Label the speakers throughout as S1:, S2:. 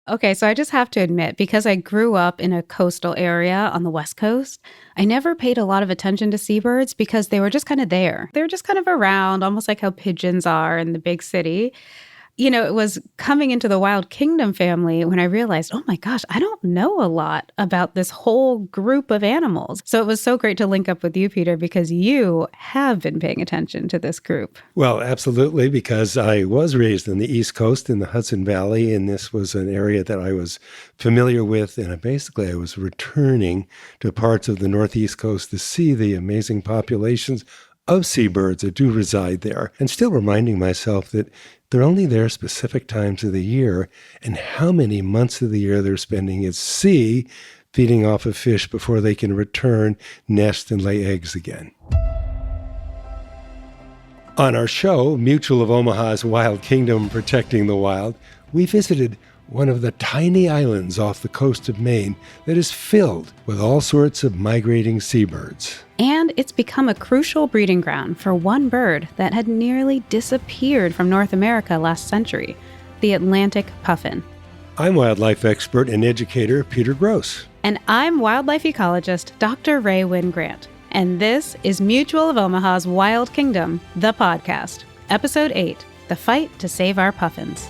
S1: Okay, so I just have to admit, because I grew up in a coastal area on the West Coast, I never paid a lot of attention to seabirds because they were just kind of there. They were just kind of around, almost like how pigeons are in the big city. It was coming into the wild kingdom family when I realized, oh my gosh, I don't know a lot about this whole group of animals. So it was so great to link up with you, Peter, because you have been paying attention to this group.
S2: Well, absolutely, because I was raised on the East Coast in the Hudson Valley, and this was an area that I was familiar with. And basically, I was returning to parts of the Northeast coast to see the amazing populations of seabirds that do reside there, and still reminding myself that they're only there specific times of the year, and how many months of the year they're spending at sea feeding off of fish before they can return, nest, and lay eggs again. On our show, Mutual of Omaha's Wild Kingdom Protecting the Wild, we visited one of the tiny islands off the coast of Maine that is filled with all sorts of migrating seabirds.
S1: And it's become a crucial breeding ground for one bird that had nearly disappeared from North America last century, the Atlantic puffin.
S2: I'm wildlife expert and educator Peter Gross.
S1: And I'm wildlife ecologist Dr. Ray Wynn Grant. And this is Mutual of Omaha's Wild Kingdom, the podcast. Episode 8, The Fight to Save Our Puffins.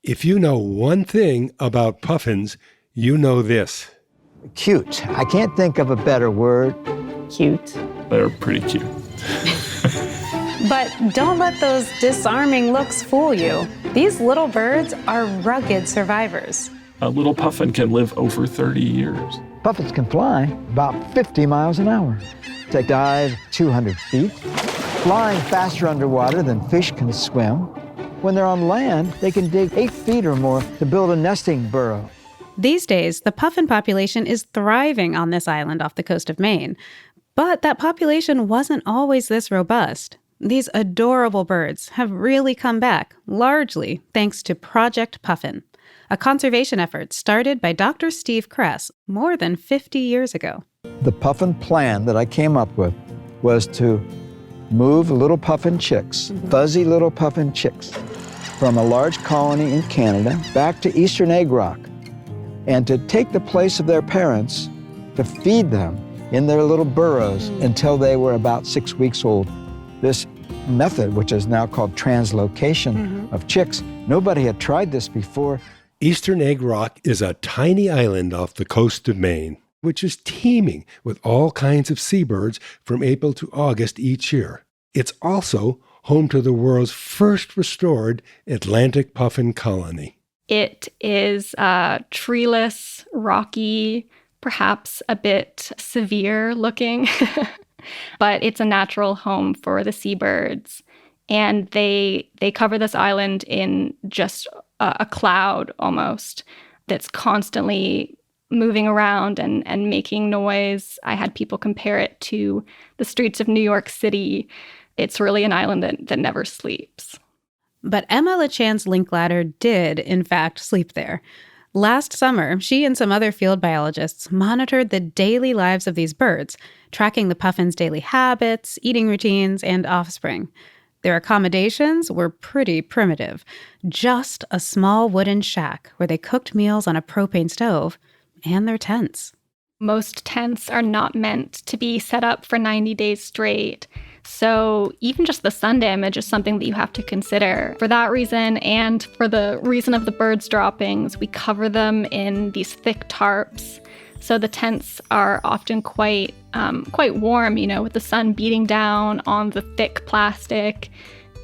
S2: If you know one thing about puffins, you know this.
S3: Cute. I can't think of a better word.
S4: Cute.
S5: They're pretty cute.
S4: But don't let those disarming looks fool you. These little birds are rugged survivors.
S5: A little puffin can live over 30 years.
S3: Puffins can fly about 50 miles an hour. They dive 200 feet, flying faster underwater than fish can swim. When they're on land, they can dig 8 feet or more to build a nesting burrow.
S1: These days, the puffin population is thriving on this island off the coast of Maine. But that population wasn't always this robust. These adorable birds have really come back, largely thanks to Project Puffin, a conservation effort started by Dr. Steve Kress more than 50 years ago.
S3: The puffin plan that I came up with was to move little puffin chicks, fuzzy little puffin chicks, from a large colony in Canada back to Eastern Egg Rock, and to take the place of their parents to feed them in their little burrows until they were about 6 weeks old. This method, which is now called translocation of chicks, nobody had tried this before.
S2: Eastern Egg Rock is a tiny island off the coast of Maine, which is teeming with all kinds of seabirds from April to August each year. It's also home to the world's first restored Atlantic puffin colony.
S6: It is treeless, rocky, perhaps a bit severe looking, but it's a natural home for the seabirds. And they cover this island in just a cloud almost that's constantly moving around and making noise. I had people compare it to the streets of New York City. It's really an island that never sleeps.
S1: But Emma Lachance Linklater did, in fact, sleep there. Last summer, she and some other field biologists monitored the daily lives of these birds, tracking the puffins' daily habits, eating routines, and offspring. Their accommodations were pretty primitive. Just a small wooden shack where they cooked meals on a propane stove, and their tents.
S6: Most tents are not meant to be set up for 90 days straight. So even just the sun damage is something that you have to consider. For that reason, and for the reason of the birds' droppings, we cover them in these thick tarps. So the tents are often quite warm, with the sun beating down on the thick plastic.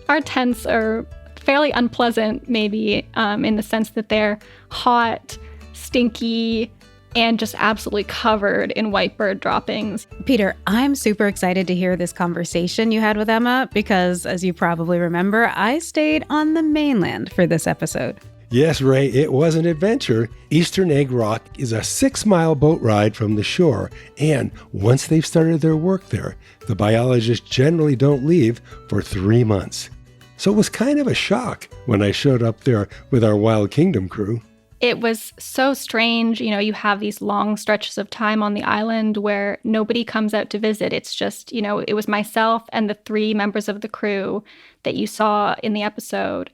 S6: Our tents are fairly unpleasant, maybe, in the sense that they're hot, stinky, and just absolutely covered in white bird droppings.
S1: Peter, I'm super excited to hear this conversation you had with Emma because, as you probably remember, I stayed on the mainland for this episode.
S2: Yes, Ray, it was an adventure. Eastern Egg Rock is a 6-mile boat ride from the shore, and once they've started their work there, the biologists generally don't leave for 3 months. So it was kind of a shock when I showed up there with our Wild Kingdom crew.
S6: It was so strange. You know, you have these long stretches of time on the island where nobody comes out to visit. It's just, you know, it was myself and the 3 members of the crew that you saw in the episode.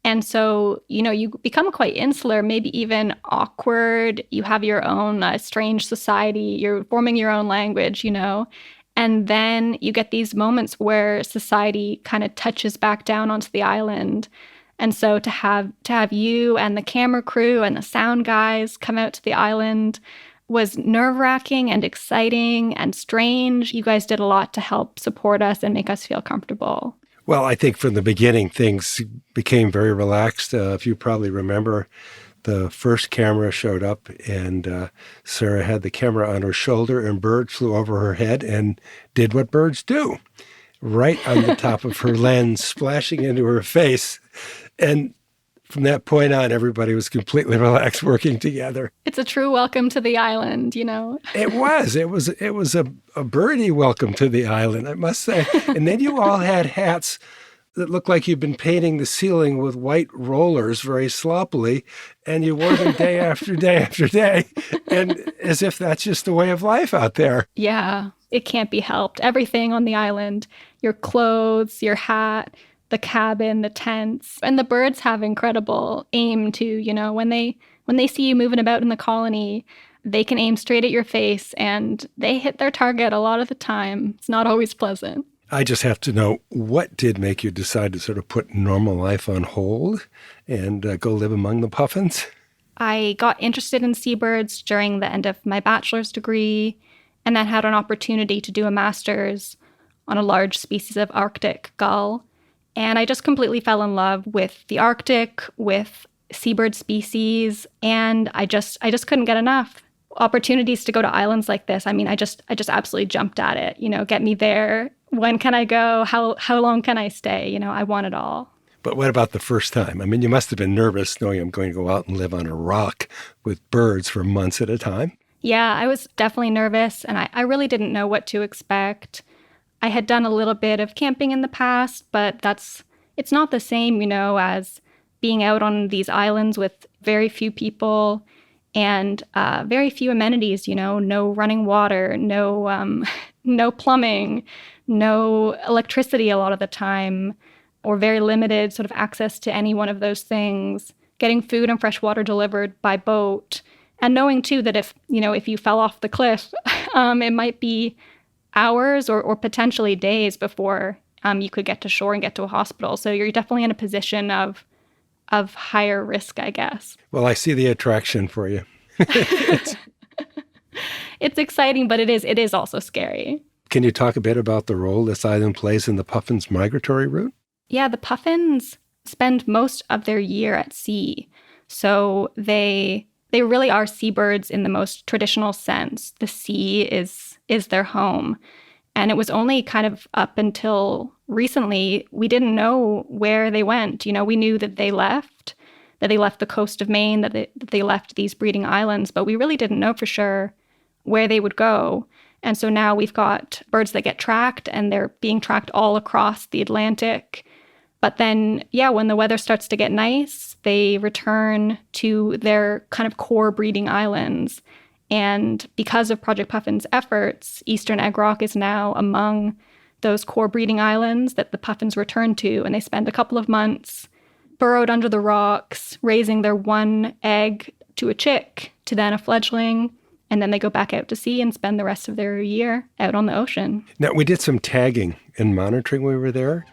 S6: And so, you know, you become quite insular, maybe even awkward. You have your own strange society. You're forming your own language, you know. And then you get these moments where society kind of touches back down onto the island. And so to have you and the camera crew and the sound guys come out to the island was nerve-wracking and exciting and strange. You guys did a lot to help support us and make us feel comfortable.
S2: Well, I think from the beginning, things became very relaxed. If you probably remember, the first camera showed up and Sarah had the camera on her shoulder and birds flew over her head and did what birds do, right on the top of her lens, splashing into her face. And from that point on, everybody was completely relaxed working together.
S6: It's a true welcome to the island, you know.
S2: It was a birdie welcome to the island, I must say. And then you all had hats that looked like you'd been painting the ceiling with white rollers very sloppily, and you wore them day after day after day, and as if that's just the way of life out there.
S6: Yeah, it can't be helped. Everything on the island, your clothes, your hat, the cabin, the tents, and the birds have incredible aim too. You know, when they see you moving about in the colony, they can aim straight at your face and they hit their target a lot of the time. It's not always pleasant.
S2: I just have to know, what did make you decide to sort of put normal life on hold and go live among the puffins?
S6: I got interested in seabirds during the end of my bachelor's degree and then had an opportunity to do a master's on a large species of Arctic gull. And I just completely fell in love with the Arctic, with seabird species, and I just couldn't get enough. Opportunities to go to islands like this, I mean, I just absolutely jumped at it. You know, get me there. When can I go? How long can I stay? You know, I want it all.
S2: But what about the first time? I mean, you must have been nervous knowing I'm going to go out and live on a rock with birds for months at a time.
S6: Yeah, I was definitely nervous, and I really didn't know what to expect. I had done a little bit of camping in the past, but it's not the same, you know, as being out on these islands with very few people and very few amenities, you know, no running water, no plumbing, no electricity a lot of the time, or very limited sort of access to any one of those things, getting food and fresh water delivered by boat, and knowing too that if you fell off the cliff, it might be hours or potentially days before you could get to shore and get to a hospital. So you're definitely in a position of higher risk, I guess.
S2: Well, I see the attraction for you.
S6: It's exciting, but it is also scary.
S2: Can you talk a bit about the role this island plays in the puffins' migratory route?
S6: Yeah, the puffins spend most of their year at sea. So they really are seabirds in the most traditional sense. The sea is their home. And it was only kind of up until recently, we didn't know where they went. You know, we knew that they left the coast of Maine, that they left these breeding islands, but we really didn't know for sure where they would go. And so now we've got birds that get tracked, and they're being tracked all across the Atlantic. But then, yeah, when the weather starts to get nice, they return to their kind of core breeding islands. And because of Project Puffin's efforts, Eastern Egg Rock is now among those core breeding islands that the puffins return to. And they spend a couple of months burrowed under the rocks, raising their one egg to a chick, to then a fledgling. And then they go back out to sea and spend the rest of their year out on the ocean.
S2: Now, we did some tagging and monitoring when we were there.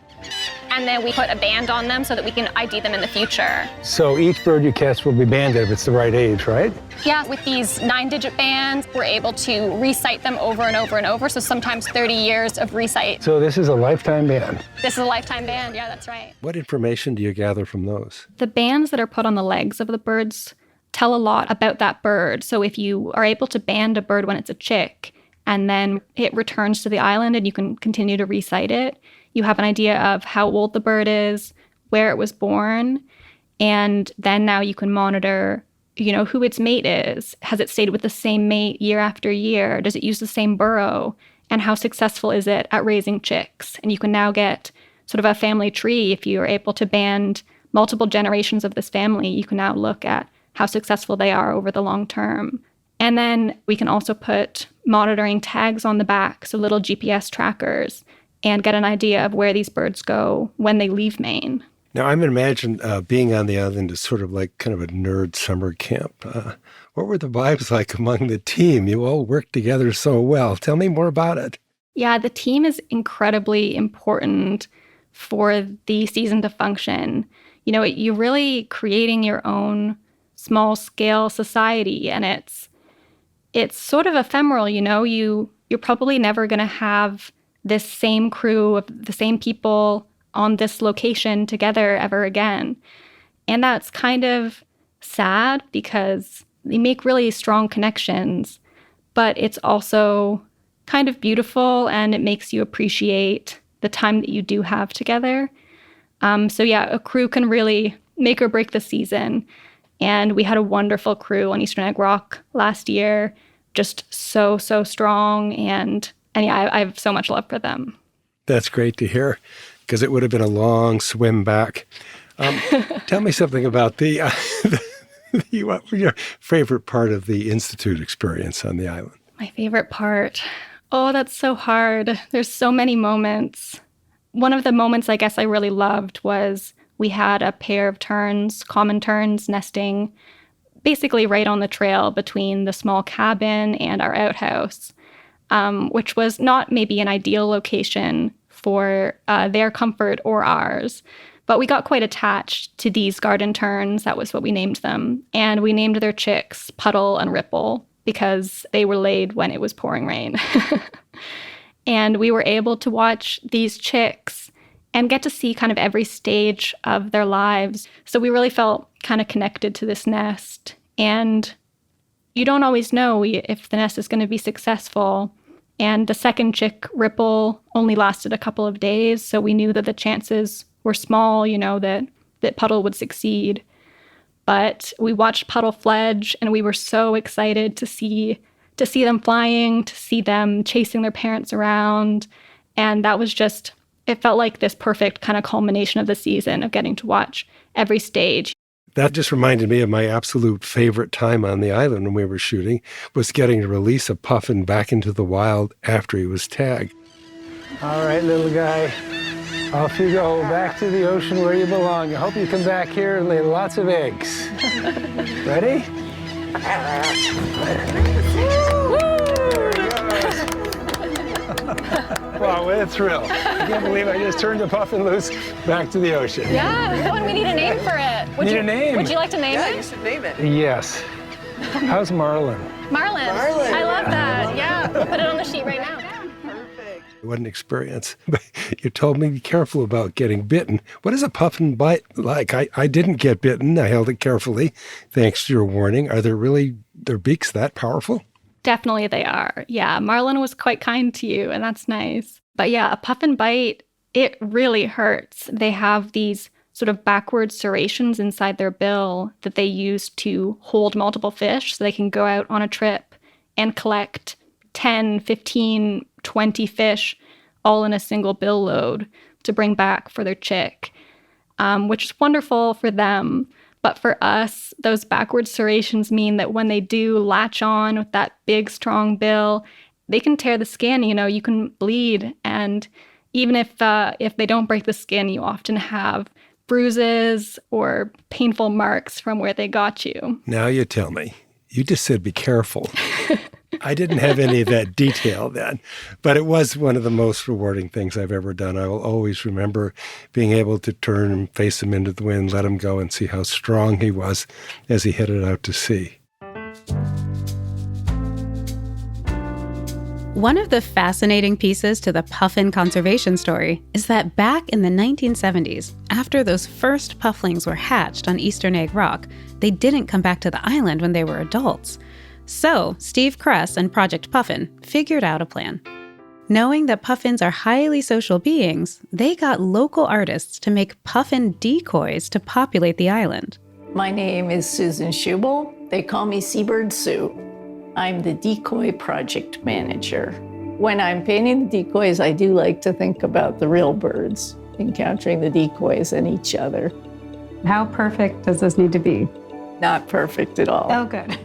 S7: And then we put a band on them so that we can ID them in the future.
S2: So each bird you catch will be banded if it's the right age, right?
S7: Yeah, with these 9-digit bands, we're able to recite them over and over and over. So sometimes 30 years of recite.
S2: So this is a lifetime band.
S7: This is a lifetime band, yeah, that's right.
S2: What information do you gather from those?
S6: The bands that are put on the legs of the birds tell a lot about that bird. So if you are able to band a bird when it's a chick, and then it returns to the island and you can continue to recite it, you have an idea of how old the bird is, where it was born, and then now you can monitor, you know, who its mate is. Has it stayed with the same mate year after year? Does it use the same burrow? And how successful is it at raising chicks? And you can now get sort of a family tree. If you are able to band multiple generations of this family, you can now look at how successful they are over the long term. And then we can also put monitoring tags on the back, so little GPS trackers, and get an idea of where these birds go when they leave Maine.
S2: Now, I imagine being on the island is sort of like kind of a nerd summer camp. What were the vibes like among the team? You all worked together so well. Tell me more about it.
S6: Yeah, the team is incredibly important for the season to function. You know, you're really creating your own small-scale society, and it's sort of ephemeral, you know? You're probably never going to have this same crew of the same people on this location together ever again. And that's kind of sad because they make really strong connections, but it's also kind of beautiful and it makes you appreciate the time that you do have together. So yeah, a crew can really make or break the season. And we had a wonderful crew on Eastern Egg Rock last year, just so strong. And yeah, I have so much love for them.
S2: That's great to hear, because it would have been a long swim back. Tell me something about your favorite part of the Institute experience on the island.
S6: My favorite part? Oh, that's so hard. There's so many moments. One of the moments I guess I really loved was we had a pair of terns, common terns, nesting basically right on the trail between the small cabin and our outhouse, which was not maybe an ideal location for their comfort or ours. But we got quite attached to these garden terns. That was what we named them. And we named their chicks Puddle and Ripple because they were laid when it was pouring rain. And we were able to watch these chicks and get to see kind of every stage of their lives. So we really felt kind of connected to this nest. And you don't always know if the nest is going to be successful. And the second chick, Ripple, only lasted a couple of days. So we knew that the chances were small, you know, that Puddle would succeed. But we watched Puddle fledge, and we were so excited to see them flying, to see them chasing their parents around. And that was just, it felt like this perfect kind of culmination of the season of getting to watch every stage.
S2: That just reminded me of my absolute favorite time on the island when we were shooting, was getting to release a puffin back into the wild after he was tagged.
S8: All right, little guy, off you go, back to the ocean where you belong. I hope you come back here and lay lots of eggs. Ready? Wow, what a thrill. I can't believe I just turned the puffin loose back to the ocean.
S7: Yeah, and we need a name for it.
S8: Need a name?
S7: Would you like to name it?
S9: Yeah, you should name it.
S8: Yes. How's Marlin?
S7: Marlin. I love that. Yeah, we'll put it on the sheet right now.
S9: Perfect.
S2: What an experience. But you told me be careful about getting bitten. What is a puffin bite like? I didn't get bitten. I held it carefully, thanks to your warning. Are their beaks that powerful?
S6: Definitely they are. Yeah, Marlin was quite kind to you, and that's nice. But yeah, a puffin bite, it really hurts. They have these sort of backward serrations inside their bill that they use to hold multiple fish so they can go out on a trip and collect 10, 15, 20 fish all in a single bill load to bring back for their chick, which is wonderful for them. But for us, those backward serrations mean that when they do latch on with that big, strong bill, they can tear the skin, you know, you can bleed. And even if they don't break the skin, you often have bruises or painful marks from where they got you.
S2: Now you tell me. You just said be careful. I didn't have any of that detail then, but it was one of the most rewarding things I've ever done. I will always remember being able to turn and face him into the wind, let him go, and see how strong he was as he headed out to sea.
S1: One of the fascinating pieces to the puffin conservation story is that back in the 1970s, after those first pufflings were hatched on Eastern Egg Rock, they didn't come back to the island when they were adults. So Steve Kress and Project Puffin figured out a plan. Knowing that puffins are highly social beings, they got local artists to make puffin decoys to populate the island.
S10: My name is Susan Schubel. They call me Seabird Sue. I'm the decoy project manager. When I'm painting the decoys, I do like to think about the real birds, encountering the decoys and each other.
S4: How perfect does this need to be?
S10: Not perfect at all.
S4: Oh, good.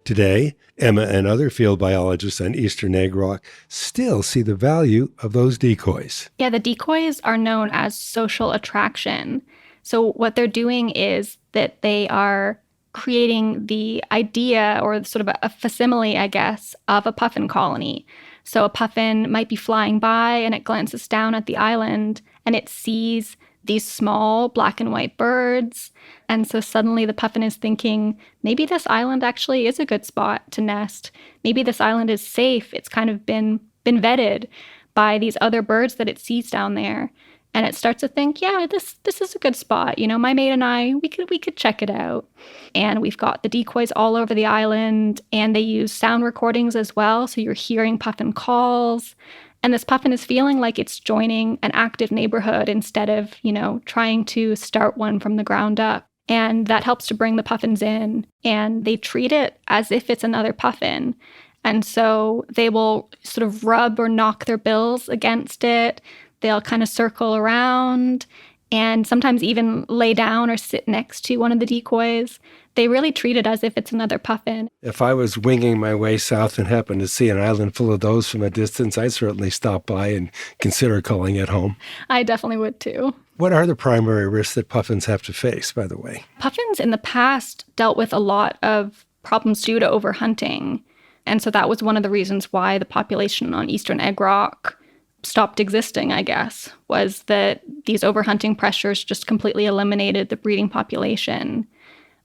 S2: Today, Emma and other field biologists on eastern Egg Rock still see the value of those decoys.
S6: Yeah, the decoys are known as social attraction. So what they're doing is that they are creating the idea or sort of a facsimile, I guess, of a puffin colony. So a puffin might be flying by and it glances down at the island and it sees these small black and white birds. And so suddenly the puffin is thinking, maybe this island actually is a good spot to nest. Maybe this island is safe. It's kind of been vetted by these other birds that it sees down there. And it starts to think, yeah, this is a good spot. You know, my mate and I, we could check it out. And we've got the decoys all over the island, and they use sound recordings as well. So you're hearing puffin calls. And this puffin is feeling like it's joining an active neighborhood instead of, you know, trying to start one from the ground up. And that helps to bring the puffins in. And they treat it as if it's another puffin. And so they will sort of rub or knock their bills against it. They'll kind of circle around and sometimes even lay down or sit next to one of the decoys. They really treat it as if it's another puffin.
S2: If I was winging my way south and happened to see an island full of those from a distance, I'd certainly stop by and consider calling it home.
S6: I definitely would too.
S2: What are the primary risks that puffins have to face, by the way?
S6: Puffins in the past dealt with a lot of problems due to overhunting. And so that was one of the reasons why the population on eastern Egg Rock stopped existing, I guess, was that these overhunting pressures just completely eliminated the breeding population.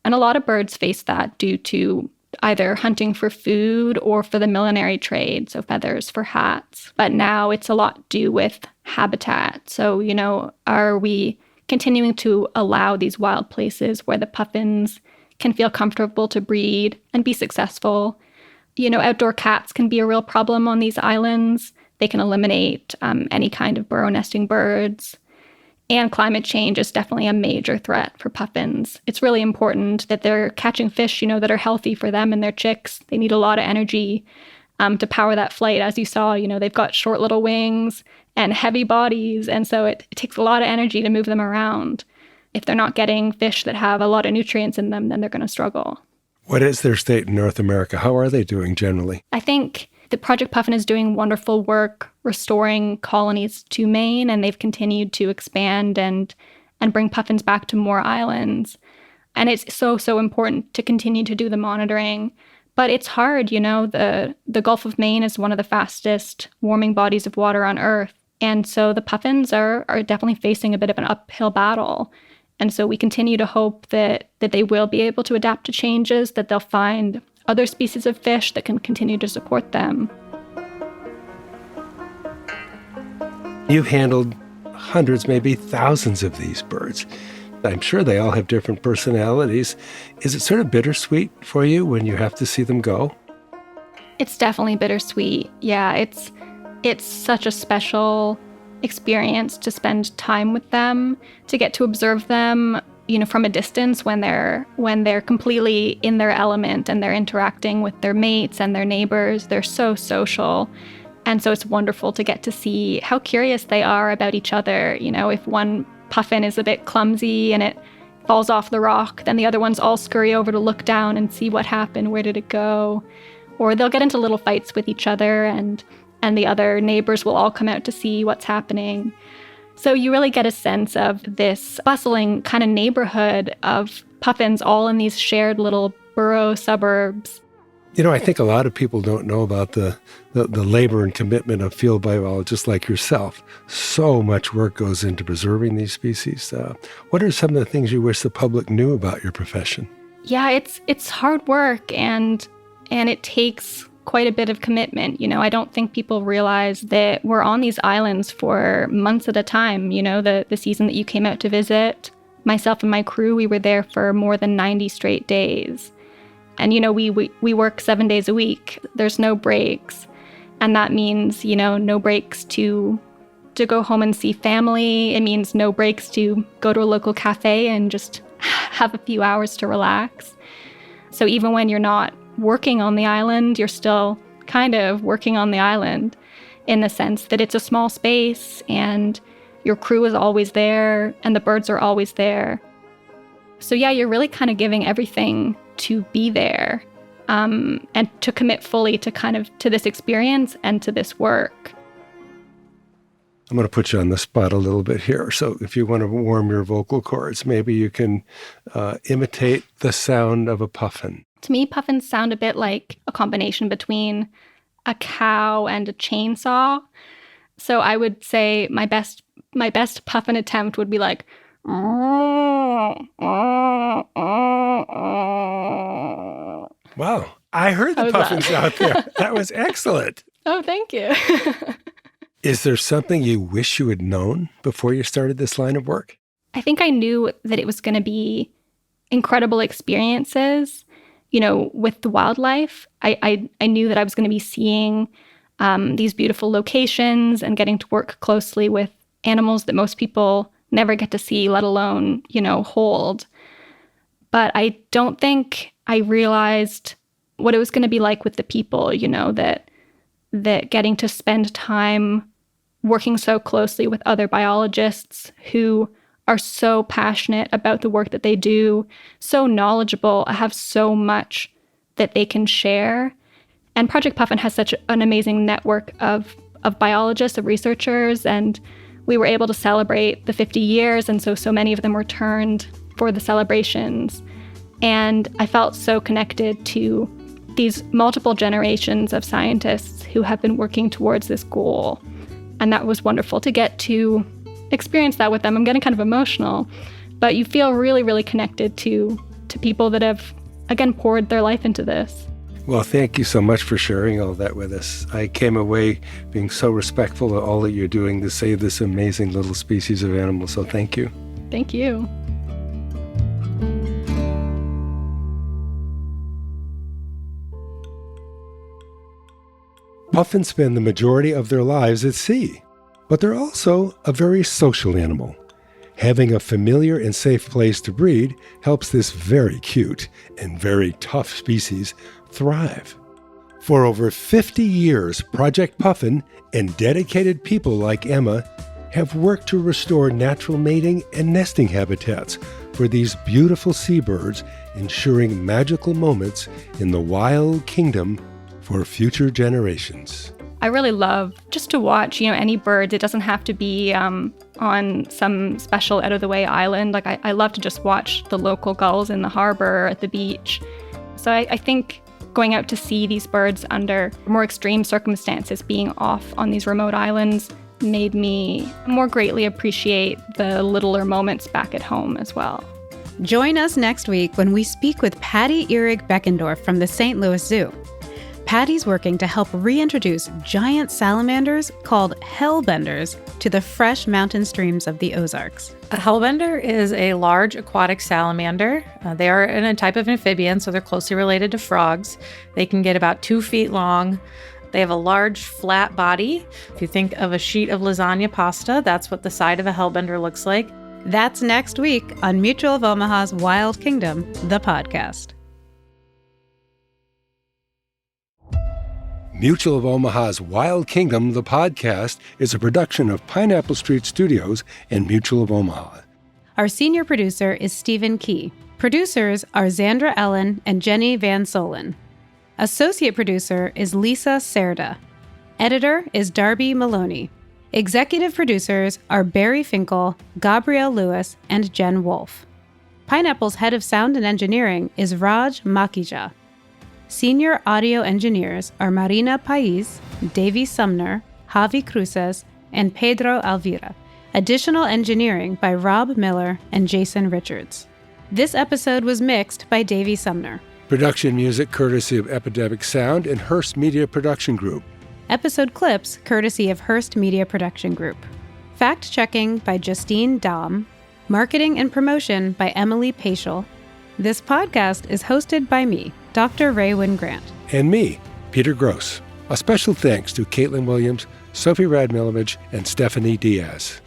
S6: And a lot of birds face that due to either hunting for food or for the millinery trade, so feathers for hats. But now it's a lot due with habitat. So, you know, are we continuing to allow these wild places where the puffins can feel comfortable to breed and be successful? You know, outdoor cats can be a real problem on these islands. They can eliminate any kind of burrow nesting birds. And climate change is definitely a major threat for puffins. It's really important that they're catching fish, you know, that are healthy for them and their chicks. They need a lot of energy to power that flight. As you saw, you know, they've got short little wings and heavy bodies. And so it takes a lot of energy to move them around. If they're not getting fish that have a lot of nutrients in them, then they're going to struggle.
S2: What is their state in North America? How are they doing generally?
S6: I think the Project Puffin is doing wonderful work restoring colonies to Maine, and they've continued to expand and bring puffins back to more islands. And it's so important to continue to do the monitoring. But it's hard, you know, the Gulf of Maine is one of the fastest warming bodies of water on Earth. And so the puffins are definitely facing a bit of an uphill battle. And so we continue to hope that they will be able to adapt to changes, that they'll find other species of fish that can continue to support them.
S2: You've handled hundreds, maybe thousands of these birds. I'm sure they all have different personalities. Is it sort of bittersweet for you when you have to see them go?
S6: It's definitely bittersweet. Yeah, it's such a special experience to spend time with them, to get to observe them, you know, from a distance when they're completely in their element and they're interacting with their mates and their neighbors. They're so social. And so it's wonderful to get to see how curious they are about each other. You know, if one puffin is a bit clumsy and it falls off the rock, then the other ones all scurry over to look down and see what happened, where did it go? Or they'll get into little fights with each other and the other neighbors will all come out to see what's happening. So you really get a sense of this bustling kind of neighborhood of puffins all in these shared little burrow suburbs.
S2: You know, I think a lot of people don't know about the labor and commitment of field biologists like yourself. So much work goes into preserving these species. What are some of the things you wish the public knew about your profession?
S6: Yeah, it's hard work and it takes quite a bit of commitment. You know, I don't think people realize that we're on these islands for months at a time. You know, the season that you came out to visit, myself and my crew, we were there for more than 90 straight days. And, you know, we work 7 days a week. There's no breaks. And that means, you know, no breaks to go home and see family. It means no breaks to go to a local cafe and just have a few hours to relax. So even when you're not working on the island, you're still kind of working on the island in the sense that it's a small space and your crew is always there and the birds are always there. So yeah, you're really kind of giving everything to be there, and to commit fully to this experience and to this work.
S2: I'm going to put you on the spot a little bit here. So if you want to warm your vocal cords, maybe you can imitate the sound of a puffin.
S6: To me, puffins sound a bit like a combination between a cow and a chainsaw. So I would say my best puffin attempt would be like.
S2: Wow, I heard the puffins out there. That was excellent.
S6: Oh, thank you.
S2: Is there something you wish you had known before you started this line of work?
S6: I think I knew that it was going to be incredible experiences, with the wildlife. I knew that I was going to be seeing these beautiful locations and getting to work closely with animals that most people never get to see, let alone, hold. But I don't think I realized what it was going to be like with the people, that getting to spend time working so closely with other biologists who are so passionate about the work that they do, so knowledgeable, have so much that they can share. And Project Puffin has such an amazing network of biologists, of researchers, and we were able to celebrate the 50 years, and so many of them returned for the celebrations. And I felt so connected to these multiple generations of scientists who have been working towards this goal. And that was wonderful to get to experience that with them. I'm getting kind of emotional, but you feel really, really connected to people that have, again, poured their life into this.
S2: Well, thank you so much for sharing all that with us. I came away being so respectful of all that you're doing to save this amazing little species of animal. So thank you.
S6: Thank you.
S2: Puffins spend the majority of their lives at sea, but they're also a very social animal. Having a familiar and safe place to breed helps this very cute and very tough species thrive. For over 50 years, Project Puffin and dedicated people like Emma have worked to restore natural mating and nesting habitats for these beautiful seabirds, ensuring magical moments in the wild kingdom for future generations.
S6: I really love just to watch, any birds. It doesn't have to be on some special out-of-the-way island. Like, I love to just watch the local gulls in the harbor, at the beach. So I think going out to see these birds under more extreme circumstances, being off on these remote islands, made me more greatly appreciate the littler moments back at home as well.
S1: Join us next week when we speak with Patty Ehrig Beckendorf from the St. Louis Zoo. Patty's working to help reintroduce giant salamanders called hellbenders to the fresh mountain streams of the Ozarks.
S11: A hellbender is a large aquatic salamander. They are in a type of amphibian, so they're closely related to frogs. They can get about 2 feet long. They have a large, flat body. If you think of a sheet of lasagna pasta, that's what the side of a hellbender looks like.
S1: That's next week on Mutual of Omaha's Wild Kingdom, the podcast.
S2: Mutual of Omaha's Wild Kingdom, the podcast, is a production of Pineapple Street Studios and Mutual of Omaha.
S1: Our senior producer is Stephen Key. Producers are Zandra Ellen and Jenny Van Solen. Associate producer is Lisa Serda. Editor is Darby Maloney. Executive producers are Barry Finkel, Gabrielle Lewis, and Jen Wolfe. Pineapple's head of sound and engineering is Raj Makija. Senior audio engineers are Marina Pais, Davy Sumner, Javi Cruces, and Pedro Alvira. Additional engineering by Rob Miller and Jason Richards. This episode was mixed by Davy Sumner.
S2: Production music courtesy of Epidemic Sound and Hearst Media Production Group.
S1: Episode clips courtesy of Hearst Media Production Group. Fact-checking by Justine Dahm. Marketing and promotion by Emily Paschal. This podcast is hosted by me, Dr. Raywin Grant.
S2: And me, Peter Gross. A special thanks to Caitlin Williams, Sophie Radmilovich, and Stephanie Diaz.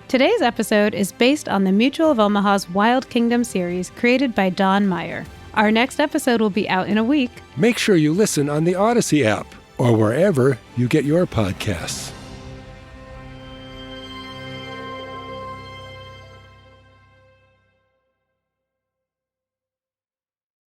S1: Today's episode is based on the Mutual of Omaha's Wild Kingdom series created by Don Meyer. Our next episode will be out in a week.
S2: Make sure you listen on the Odyssey app or wherever you get your podcasts.